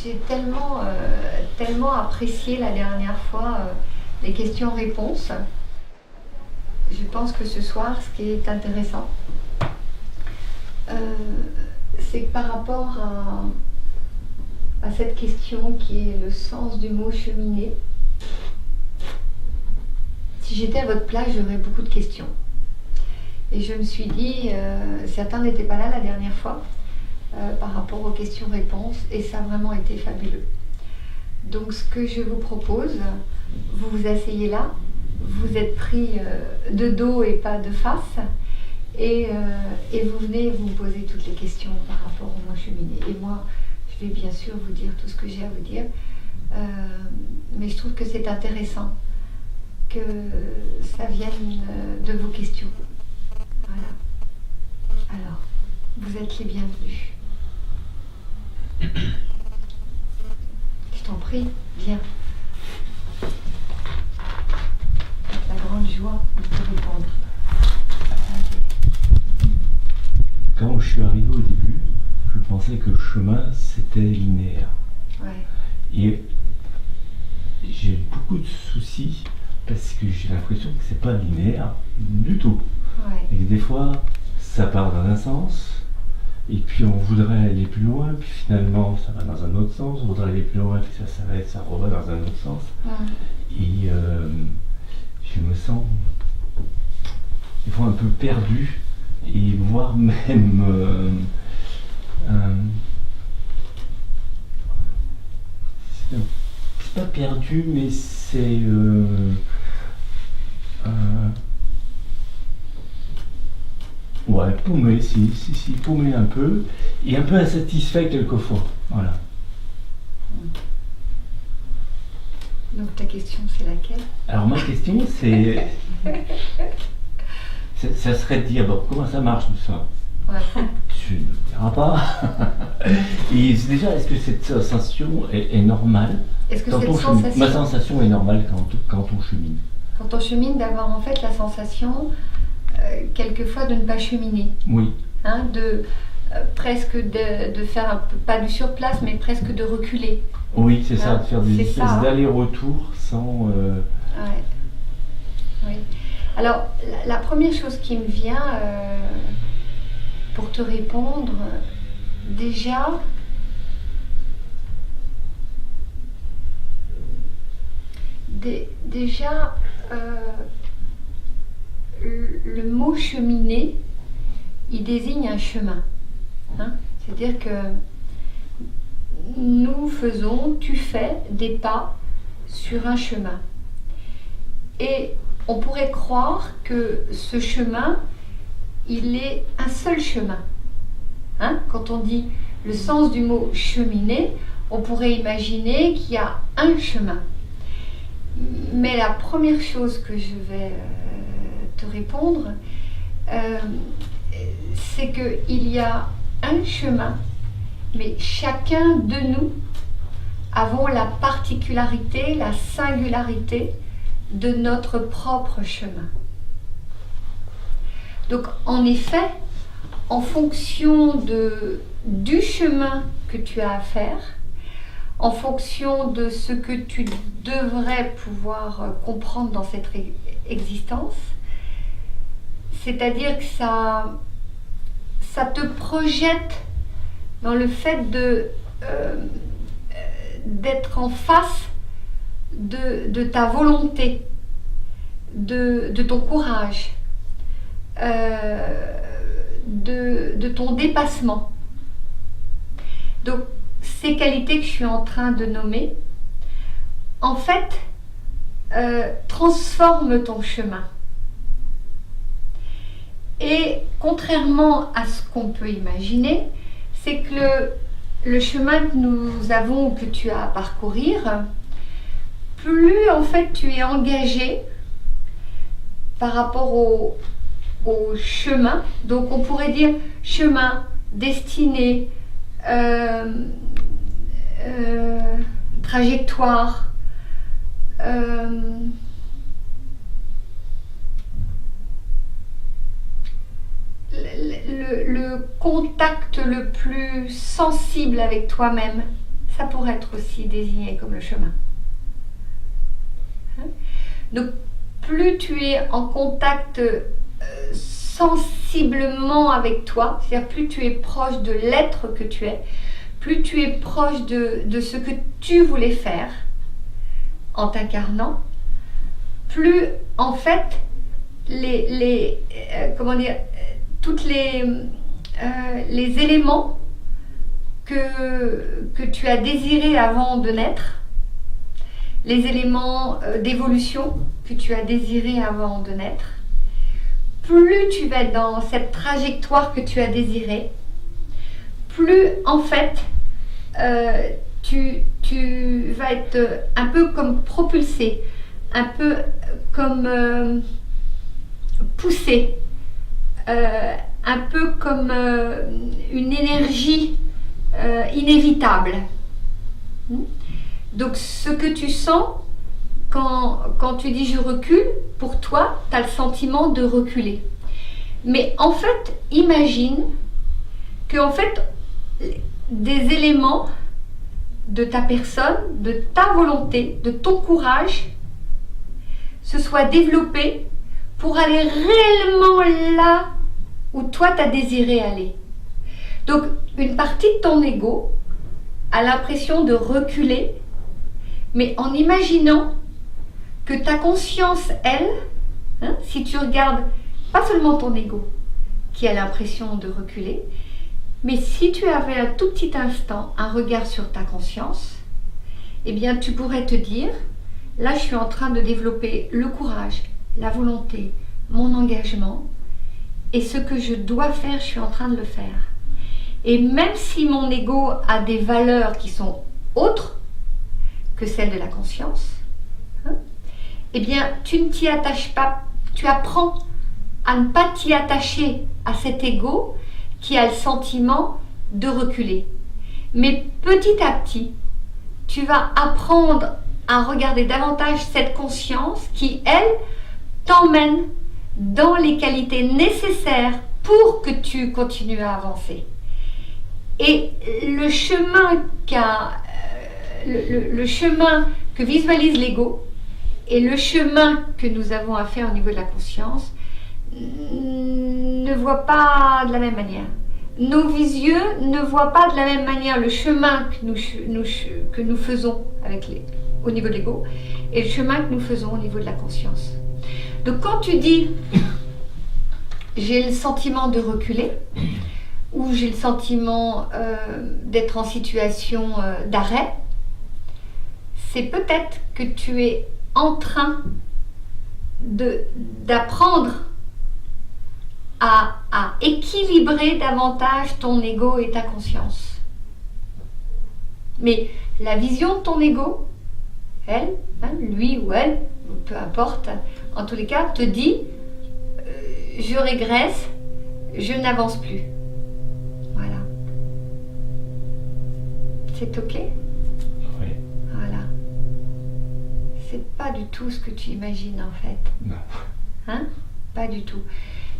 J'ai tellement apprécié la dernière fois les questions-réponses. Je pense que ce soir, ce qui est intéressant, c'est que par rapport à cette question qui est le sens du mot cheminer, si j'étais à votre place, j'aurais beaucoup de questions. Et je me suis dit, certains n'étaient pas là la dernière fois, par rapport aux questions-réponses, et ça a vraiment été fabuleux. Donc ce que je vous propose, vous vous asseyez là, vous êtes pris de dos et pas de face, et vous venez vous poser toutes les questions par rapport au mot cheminer. Et moi, je vais bien sûr vous dire tout ce que j'ai à vous dire, mais je trouve que c'est intéressant que ça vienne de vos questions. Voilà. Alors, vous êtes les bienvenus. Je t'en prie, viens. Avec la grande joie de te répondre. Quand je suis arrivé au début, je pensais que le chemin c'était linéaire. Ouais. Et j'ai beaucoup de soucis parce que j'ai l'impression que c'est pas linéaire du tout. Ouais. Et que des fois, ça part dans un sens, et puis on voudrait aller plus loin, puis finalement ça va dans un autre sens, on voudrait aller plus loin, puis ça s'arrête, ça revient dans un autre sens. Et je me sens des fois un peu perdu, et voire même c'est pas perdu, mais c'est ouais, paumé, si, paumé un peu, et un peu insatisfait quelquefois, voilà. Donc ta question, c'est laquelle? Alors ma question, c'est ça serait de dire, bon, comment ça marche tout ça? Ouais. Tu ne diras pas. Et déjà, est-ce que cette sensation est normale? Est-ce que quand cette on sensation... Ma sensation est normale quand on chemine. Quand on chemine, d'avoir en fait la sensation, quelquefois, de ne pas cheminer. Oui. Hein, presque de faire un peu, pas du surplace, mais presque de reculer. Oui, c'est ça, de faire des espèces d'allers-retours sans... Ouais. Oui. Alors, la première chose qui me vient pour te répondre, déjà, le mot cheminer, il désigne un chemin. Hein? C'est-à-dire que tu fais des pas sur un chemin. Et on pourrait croire que ce chemin, il est un seul chemin. Hein? Quand on dit le sens du mot cheminer, on pourrait imaginer qu'il y a un chemin. Mais la première chose que je vais te répondre, c'est qu'il y a un chemin, mais chacun de nous avons la particularité, la singularité de notre propre chemin. Donc en effet, en fonction du chemin que tu as à faire, en fonction de ce que tu devrais pouvoir comprendre dans cette existence, c'est-à-dire que ça te projette dans le fait d'être en face de ta volonté, de ton courage, de ton dépassement. Donc, ces qualités que je suis en train de nommer, en fait, transforment ton chemin. Et contrairement à ce qu'on peut imaginer, c'est que le chemin que nous avons ou que tu as à parcourir, plus en fait tu es engagé par rapport au chemin, donc on pourrait dire chemin, destinée, trajectoire, le contact le plus sensible avec toi-même, ça pourrait être aussi désigné comme le chemin. Hein? Donc, plus tu es en contact sensiblement avec toi, c'est-à-dire plus tu es proche de l'être que tu es, plus tu es proche de ce que tu voulais faire en t'incarnant, plus en fait toutes les éléments que tu as désirés avant de naître, les éléments d'évolution que tu as désirés avant de naître, plus tu vas être dans cette trajectoire que tu as désirée, plus en fait tu vas être un peu comme propulsé, un peu comme poussé, un peu comme une énergie inévitable. Donc ce que tu sens quand tu dis je recule, pour toi, tu as le sentiment de reculer. Mais en fait, imagine que en fait, des éléments de ta personne, de ta volonté, de ton courage, se soient développés pour aller réellement là où toi tu as désiré aller. Donc, une partie de ton ego a l'impression de reculer, mais en imaginant que ta conscience, elle, si tu regardes pas seulement ton ego qui a l'impression de reculer, mais si tu avais un tout petit instant un regard sur ta conscience, eh bien tu pourrais te dire, là je suis en train de développer le courage, la volonté, mon engagement, et ce que je dois faire, je suis en train de le faire. Et même si mon ego a des valeurs qui sont autres que celles de la conscience, eh bien tu ne t'y attaches pas, tu apprends à ne pas t'y attacher à cet ego qui a le sentiment de reculer. Mais petit à petit, tu vas apprendre à regarder davantage cette conscience qui, elle, t'emmène dans les qualités nécessaires pour que tu continues à avancer. Et le chemin le chemin que visualise l'ego et le chemin que nous avons à faire au niveau de la conscience ne voient pas de la même manière. Nos yeux ne voient pas de la même manière le chemin que nous faisons au niveau de l'ego et le chemin que nous faisons au niveau de la conscience. Donc quand tu dis j'ai le sentiment de reculer ou j'ai le sentiment d'être en situation d'arrêt, c'est peut-être que tu es en train d'apprendre à équilibrer davantage ton ego et ta conscience. Mais la vision de ton ego, elle, lui ou elle, peu importe, en tous les cas, te dit je régresse, je n'avance plus. Voilà. C'est ok ? Oui. Voilà. C'est pas du tout ce que tu imagines en fait. Non. Hein ? Pas du tout.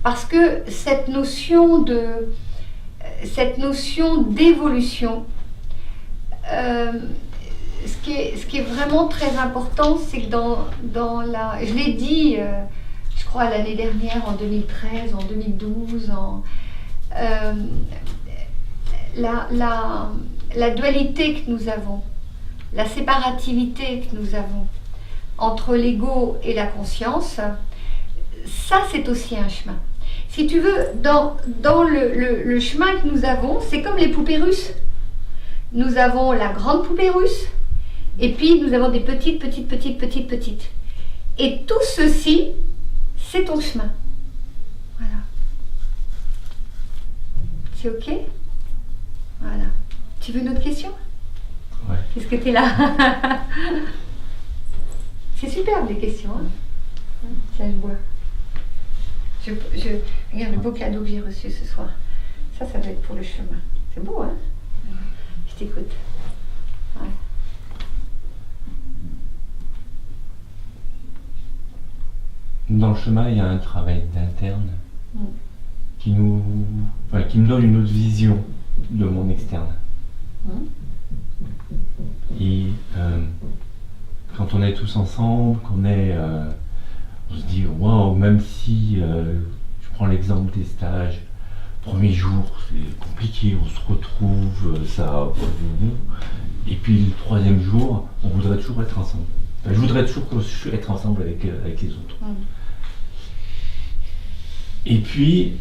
Parce que cette notion d'évolution, ce qui est vraiment très important, c'est que je l'ai dit, je crois l'année dernière, en 2013, en 2012, la dualité que nous avons, la séparativité que nous avons entre l'ego et la conscience, ça c'est aussi un chemin. Si tu veux, dans le chemin que nous avons, c'est comme les poupées russes. Nous avons la grande poupée russe, et puis nous avons des petites. Et tout ceci, c'est ton chemin. Voilà. C'est ok ? Voilà. Tu veux une autre question ? Ouais. Qu'est-ce que tu es là ? C'est superbe les questions. Hein ? Tiens, je bois. Regarde le beau cadeau que j'ai reçu ce soir. Ça va être pour le chemin. C'est beau, hein ? Je t'écoute. Ouais. Dans le chemin, il y a un travail d'interne qui me donne une autre vision de mon externe. Et quand on est tous ensemble, on se dit waouh, même si je prends l'exemple des stages, premier jour c'est compliqué, on se retrouve, ça. Et puis le troisième jour, on voudrait toujours être ensemble. Enfin, je voudrais toujours être ensemble avec les autres. Et puis,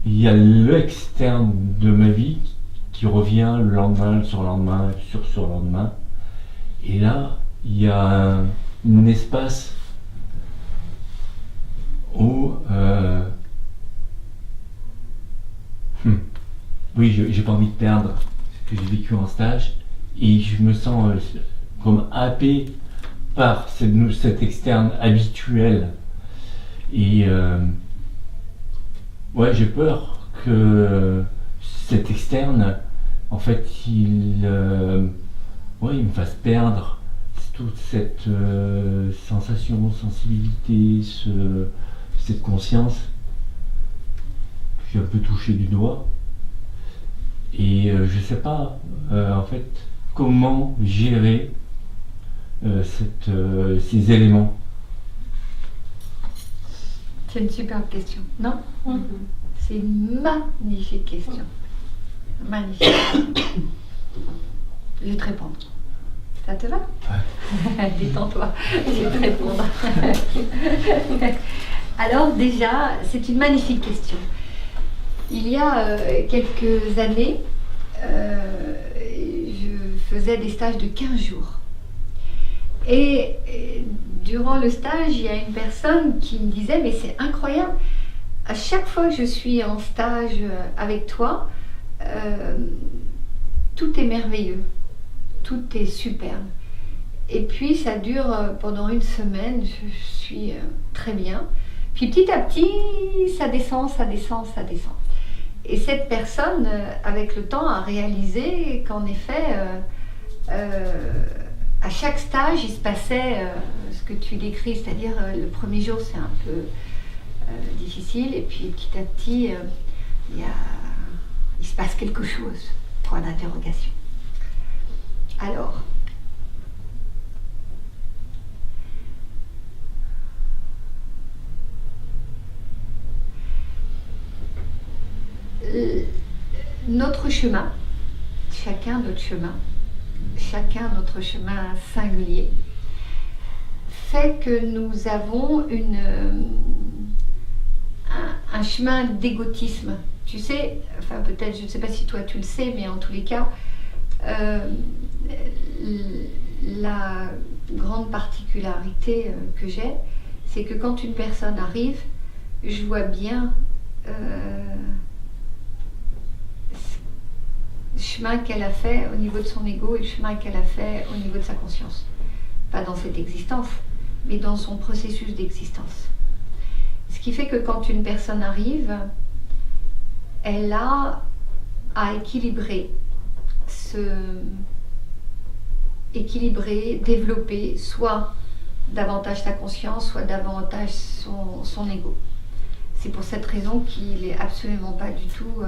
il y a l'externe de ma vie qui revient le lendemain, le surlendemain, le surlendemain. Et là, il y a un espace où oui, j'ai pas envie de perdre ce que j'ai vécu en stage, et je me sens comme happé par cette externe habituelle. Et ouais, j'ai peur que cet externe, en fait, il me fasse perdre toute cette sensation, sensibilité, cette conscience que j'ai un peu touché du doigt. Et je sais pas, en fait, comment gérer ces éléments. C'est une superbe question, non? C'est une magnifique question. Magnifique. Je vais te répondre. Ça te va? Ouais. Détends-toi, je vais te répondre. Alors déjà, c'est une magnifique question. Il y a quelques années, je faisais des stages de 15 jours. Et durant le stage, il y a une personne qui me disait « Mais c'est incroyable, à chaque fois que je suis en stage avec toi, tout est merveilleux, tout est superbe. Et puis ça dure pendant une semaine, je suis très bien. Puis petit à petit, ça descend, ça descend, ça descend. » Et cette personne, avec le temps, a réalisé qu'en effet, à chaque stage, il se passait ce que tu décris, c'est-à-dire le premier jour, c'est un peu difficile, et puis petit à petit, il se passe quelque chose, point d'interrogation. Alors, notre chemin, chacun notre chemin singulier, fait que nous avons un chemin d'égotisme. Tu sais, enfin peut-être, je ne sais pas si toi tu le sais, mais en tous les cas, la grande particularité que j'ai, c'est que quand une personne arrive, je vois bien le chemin qu'elle a fait au niveau de son ego et le chemin qu'elle a fait au niveau de sa conscience. Pas dans cette existence, mais dans son processus d'existence. Ce qui fait que quand une personne arrive, elle a à équilibrer, développer soit davantage sa conscience, soit davantage son ego. C'est pour cette raison qu'il n'est absolument pas du tout...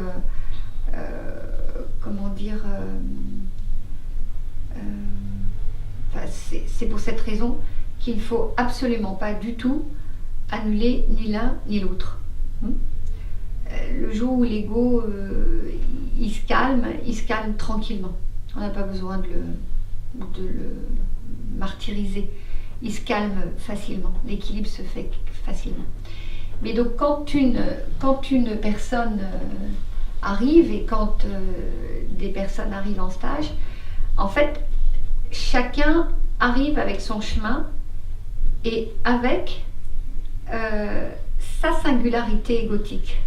c'est pour cette raison qu'il ne faut absolument pas du tout annuler ni l'un ni l'autre. Le jour où l'ego il se calme tranquillement. On n'a pas besoin de le martyriser. Il se calme facilement. L'équilibre se fait facilement. Mais donc quand une personne arrive et quand des personnes arrivent en stage, en fait, chacun arrive avec son chemin et avec sa singularité égotique.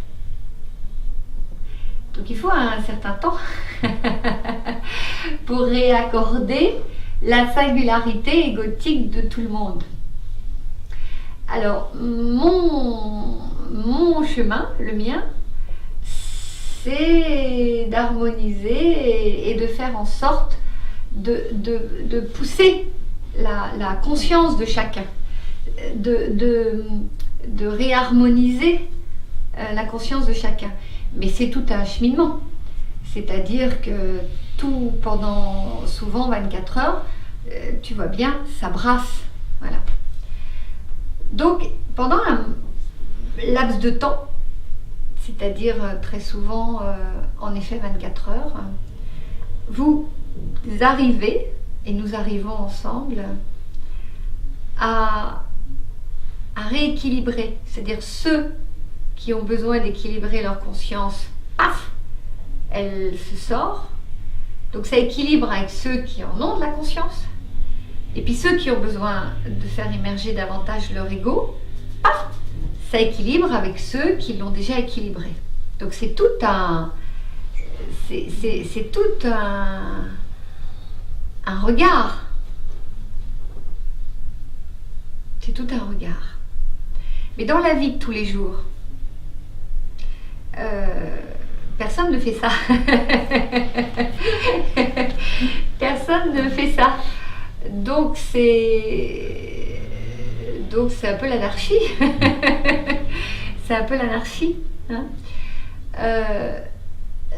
Donc il faut un certain temps pour réaccorder la singularité égotique de tout le monde. Alors, mon chemin, le mien, c'est d'harmoniser et de faire en sorte de pousser la conscience de chacun, de réharmoniser la conscience de chacun. Mais c'est tout un cheminement. C'est-à-dire que tout pendant souvent 24 heures, tu vois bien, ça brasse. Voilà. Donc, pendant un laps de temps, c'est-à-dire très souvent, en effet 24 heures, vous arrivez, et nous arrivons ensemble, à rééquilibrer. C'est-à-dire ceux qui ont besoin d'équilibrer leur conscience, paf, elle se sort. Donc ça équilibre avec ceux qui en ont de la conscience. Et puis ceux qui ont besoin de faire émerger davantage leur ego, paf, ça équilibre avec ceux qui l'ont déjà équilibré. Donc c'est tout un... C'est tout un regard. C'est tout un regard. Mais dans la vie de tous les jours, personne ne fait ça. Personne ne fait ça. Donc c'est un peu l'anarchie. C'est un peu l'anarchie. Hein.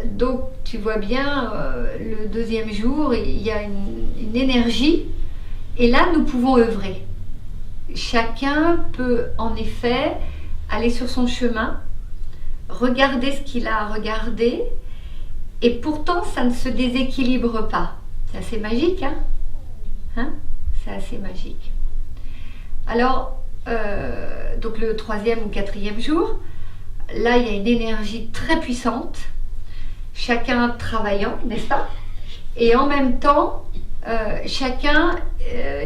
Donc tu vois bien, le deuxième jour, il y a une énergie. Et là, nous pouvons œuvrer. Chacun peut en effet aller sur son chemin, regarder ce qu'il a à regarder, et pourtant ça ne se déséquilibre pas. C'est assez magique, hein, c'est assez magique. Alors, donc le 3e ou 4e jour, là il y a une énergie très puissante, chacun travaillant, n'est-ce pas? Et en même temps, chacun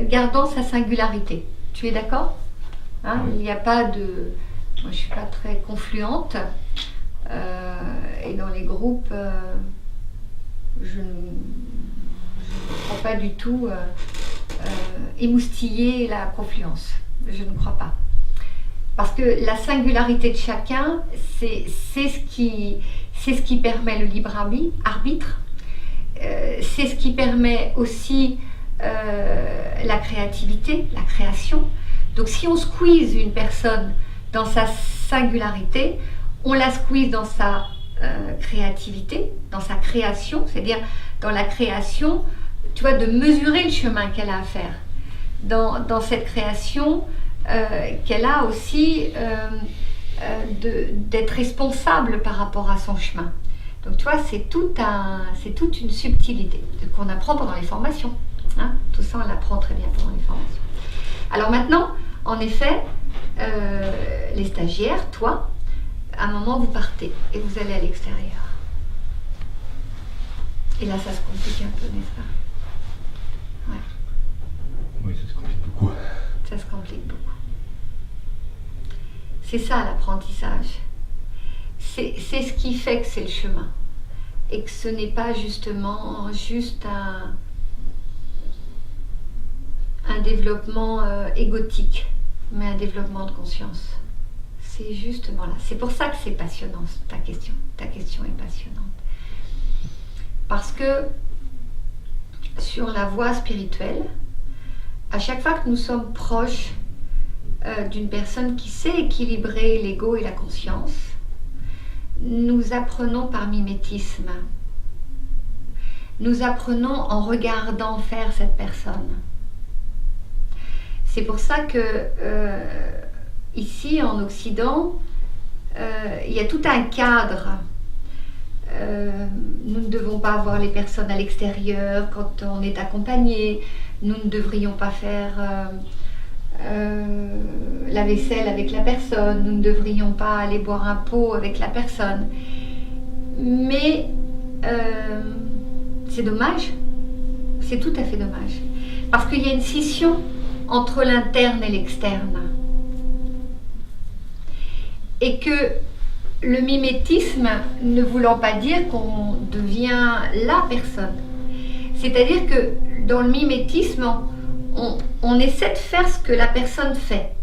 gardant sa singularité. Tu es d'accord? Hein, il n'y a pas de... Moi, je ne suis pas très confluente. Et dans les groupes, je ne crois pas du tout émoustiller la confluence. Je ne crois pas. Parce que la singularité de chacun, c'est ce qui permet le libre arbitre. C'est ce qui permet aussi la créativité, la création. Donc si on squeeze une personne dans sa singularité, on la squeeze dans sa créativité, dans sa création, c'est-à-dire dans la création, tu vois, de mesurer le chemin qu'elle a à faire. Dans cette création qu'elle a aussi d'être responsable par rapport à son chemin. Donc tu vois, c'est toute une subtilité qu'on apprend pendant les formations. Hein, tout ça, on l'apprend très bien pendant les formations. Alors maintenant, en effet, les stagiaires, toi, à un moment, vous partez et vous allez à l'extérieur. Et là, ça se complique un peu, n'est-ce pas? Ouais. Oui, ça se complique beaucoup. Ça se complique beaucoup. C'est ça, l'apprentissage. C'est ce qui fait que c'est le chemin. Et que ce n'est pas justement juste un développement égotique, mais un développement de conscience. C'est justement là. C'est pour ça que c'est passionnant, ta question. Ta question est passionnante. Parce que sur la voie spirituelle, à chaque fois que nous sommes proches d'une personne qui sait équilibrer l'ego et la conscience, nous apprenons par mimétisme. Nous apprenons en regardant faire cette personne. C'est pour ça que ici en Occident, il y a tout un cadre. Nous ne devons pas voir les personnes à l'extérieur quand on est accompagné. Nous ne devrions pas faire la vaisselle avec la personne. Nous ne devrions pas aller boire un pot avec la personne. Mais c'est dommage. C'est tout à fait dommage. Parce qu'il y a une scission entre l'interne et l'externe. Et que le mimétisme ne voulant pas dire qu'on devient la personne. C'est-à-dire que dans le mimétisme, on essaie de faire ce que la personne fait.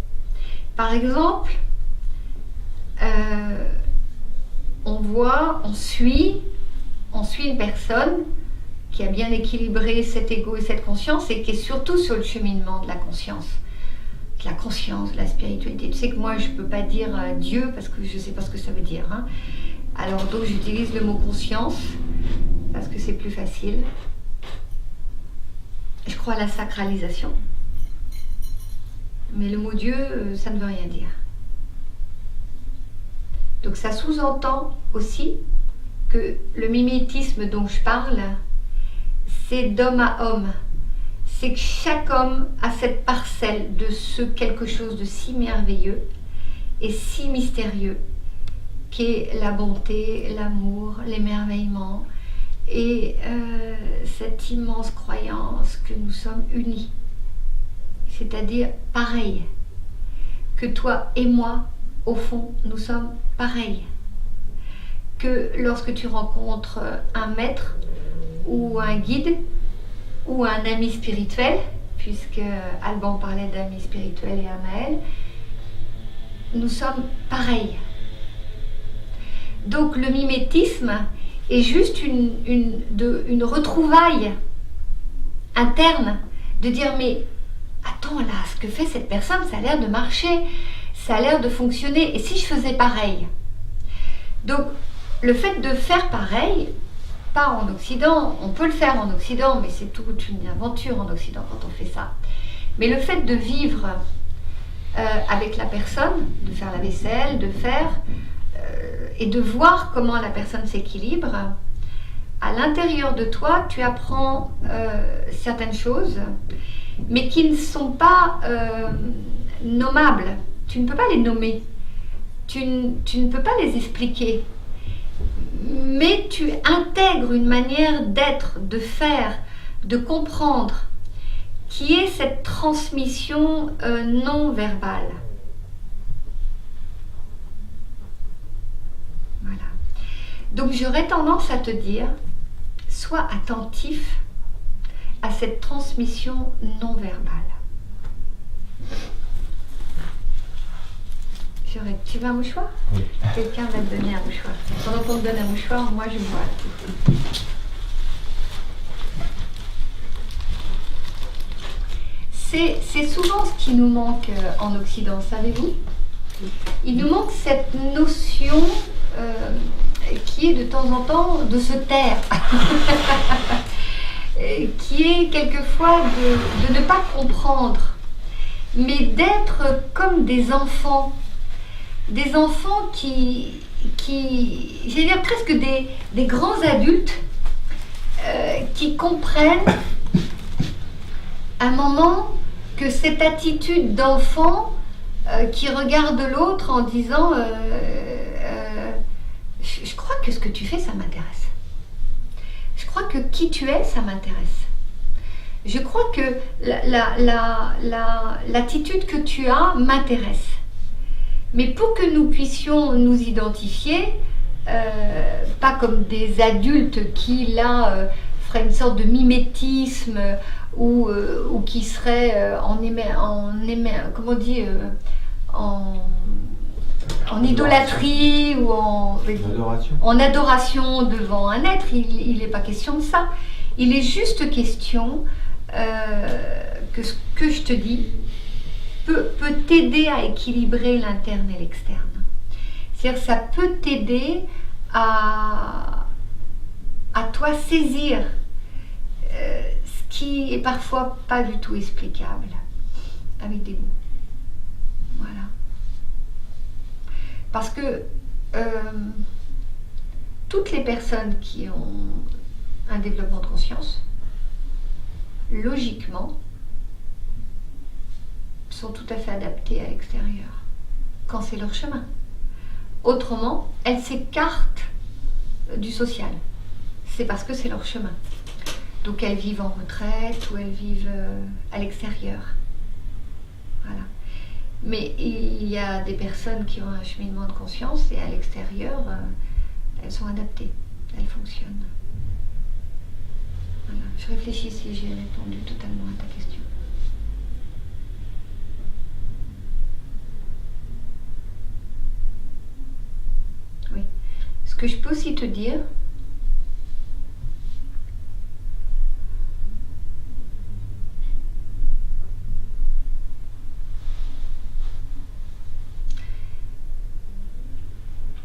Par exemple, on suit une personne qui a bien équilibré cet ego et cette conscience et qui est surtout sur le cheminement de la conscience. La conscience, la spiritualité. Tu sais que moi, je ne peux pas dire Dieu parce que je ne sais pas ce que ça veut dire. Hein. Alors donc, j'utilise le mot conscience parce que c'est plus facile. Je crois à la sacralisation. Mais le mot Dieu, ça ne veut rien dire. Donc ça sous-entend aussi que le mimétisme dont je parle, c'est d'homme à homme. C'est que chaque homme a cette parcelle de ce quelque chose de si merveilleux et si mystérieux qu'est la bonté, l'amour, l'émerveillement et cette immense croyance que nous sommes unis. C'est-à-dire pareil, que toi et moi, au fond, nous sommes pareils. Que lorsque tu rencontres un maître ou un guide ou un ami spirituel, puisque Alban parlait d'amis spirituels et Amaël, nous sommes pareils. Donc le mimétisme est juste une retrouvaille interne, de dire mais attends là, ce que fait cette personne, ça a l'air de marcher, ça a l'air de fonctionner, et si je faisais pareil? Donc le fait de faire pareil, pas en Occident, on peut le faire en Occident, mais c'est toute une aventure en Occident quand on fait ça. Mais le fait de vivre avec la personne, de faire la vaisselle, de faire, et de voir comment la personne s'équilibre, à l'intérieur de toi, tu apprends certaines choses, mais qui ne sont pas nommables. Tu ne peux pas les nommer, tu ne peux pas les expliquer. Mais tu intègres une manière d'être, de faire, de comprendre, qui est cette transmission non verbale. Voilà. Donc j'aurais tendance à te dire, sois attentif à cette transmission non verbale. Tu veux un mouchoir? Oui. Quelqu'un va te donner un mouchoir. Pendant qu'on te donne un mouchoir, moi je bois tout. C'est souvent ce qui nous manque en Occident, savez-vous? Il nous manque cette notion qui est de temps en temps de se taire, qui est quelquefois de ne pas comprendre, mais d'être comme des enfants qui j'allais dire presque des grands adultes qui comprennent à un moment que cette attitude d'enfant qui regarde l'autre en disant je crois que ce que tu fais ça m'intéresse, je crois que qui tu es ça m'intéresse, je crois que l'attitude que tu as m'intéresse. Mais pour que nous puissions nous identifier, pas comme des adultes qui là feraient une sorte de mimétisme ou qui seraient en idolâtrie ou en adoration devant un être, il n'est pas question de ça. Il est juste question que ce que je te dis peut t'aider à équilibrer l'interne et l'externe. C'est-à-dire ça peut t'aider à toi saisir ce qui est parfois pas du tout explicable avec des mots. Voilà. Parce que toutes les personnes qui ont un développement de conscience, logiquement, sont tout à fait adaptées à l'extérieur, quand c'est leur chemin. Autrement, elles s'écartent du social. C'est parce que c'est leur chemin. Donc elles vivent en retraite ou elles vivent à l'extérieur. Voilà. Mais il y a des personnes qui ont un cheminement de conscience et à l'extérieur, elles sont adaptées, elles fonctionnent. Voilà. Je réfléchis si j'ai répondu totalement à ta question. Oui. Ce que je peux aussi te dire,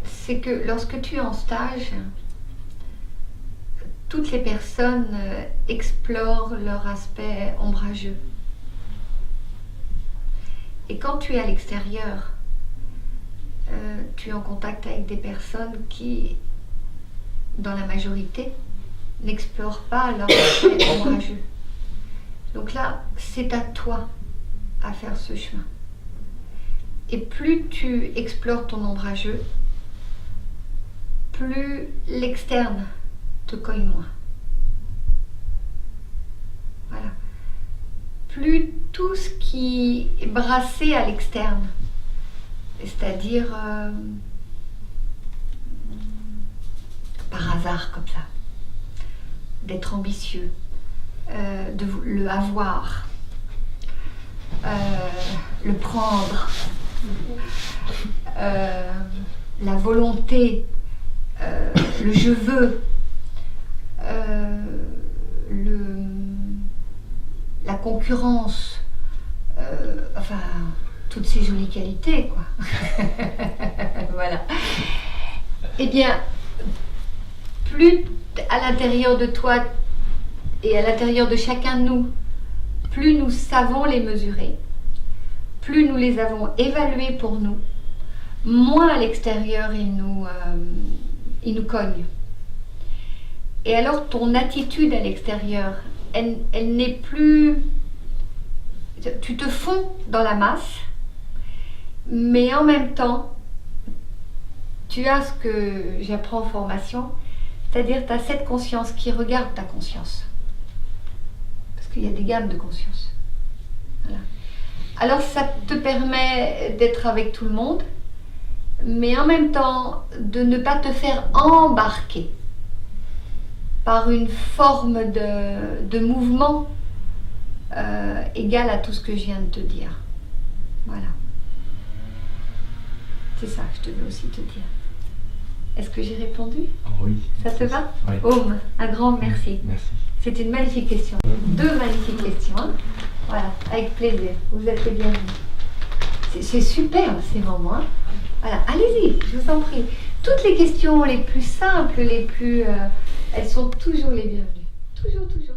c'est que lorsque tu es en stage, toutes les personnes explorent leur aspect ombrageux. Et quand tu es à l'extérieur, tu es en contact avec des personnes qui, dans la majorité, n'explorent pas leur aspect ombrageux. Donc là, c'est à toi à faire ce chemin. Et plus tu explores ton ombrageux, plus l'externe te cogne moins. Voilà. Plus tout ce qui est brassé à l'externe, c'est-à-dire par hasard comme ça, d'être ambitieux, de le avoir, le prendre, la volonté, le je veux, la concurrence, enfin toutes ces jolies qualités quoi. Voilà. Eh bien, plus à l'intérieur de toi et à l'intérieur de chacun de nous, plus nous savons les mesurer, plus nous les avons évalués pour nous, moins à l'extérieur ils nous cognent. Et alors ton attitude à l'extérieur, elle n'est plus... Tu te fonds dans la masse, mais en même temps, tu as ce que j'apprends en formation, c'est-à-dire tu as cette conscience qui regarde ta conscience. Parce qu'il y a des gammes de conscience. Voilà. Alors ça te permet d'être avec tout le monde, mais en même temps de ne pas te faire embarquer par une forme de mouvement égal à tout ce que je viens de te dire. Voilà. C'est ça que je devais aussi te dire. Est-ce que j'ai répondu? Oui. Ça te va? Oui. Aume, un grand merci. Merci. C'est une magnifique question. 2 magnifiques questions. Hein. Voilà, avec plaisir. Vous êtes les bienvenus. C'est superbe ces moments. Hein. Voilà, allez-y, je vous en prie. Toutes les questions les plus simples, les plus... elles sont toujours les bienvenues. Toujours, toujours.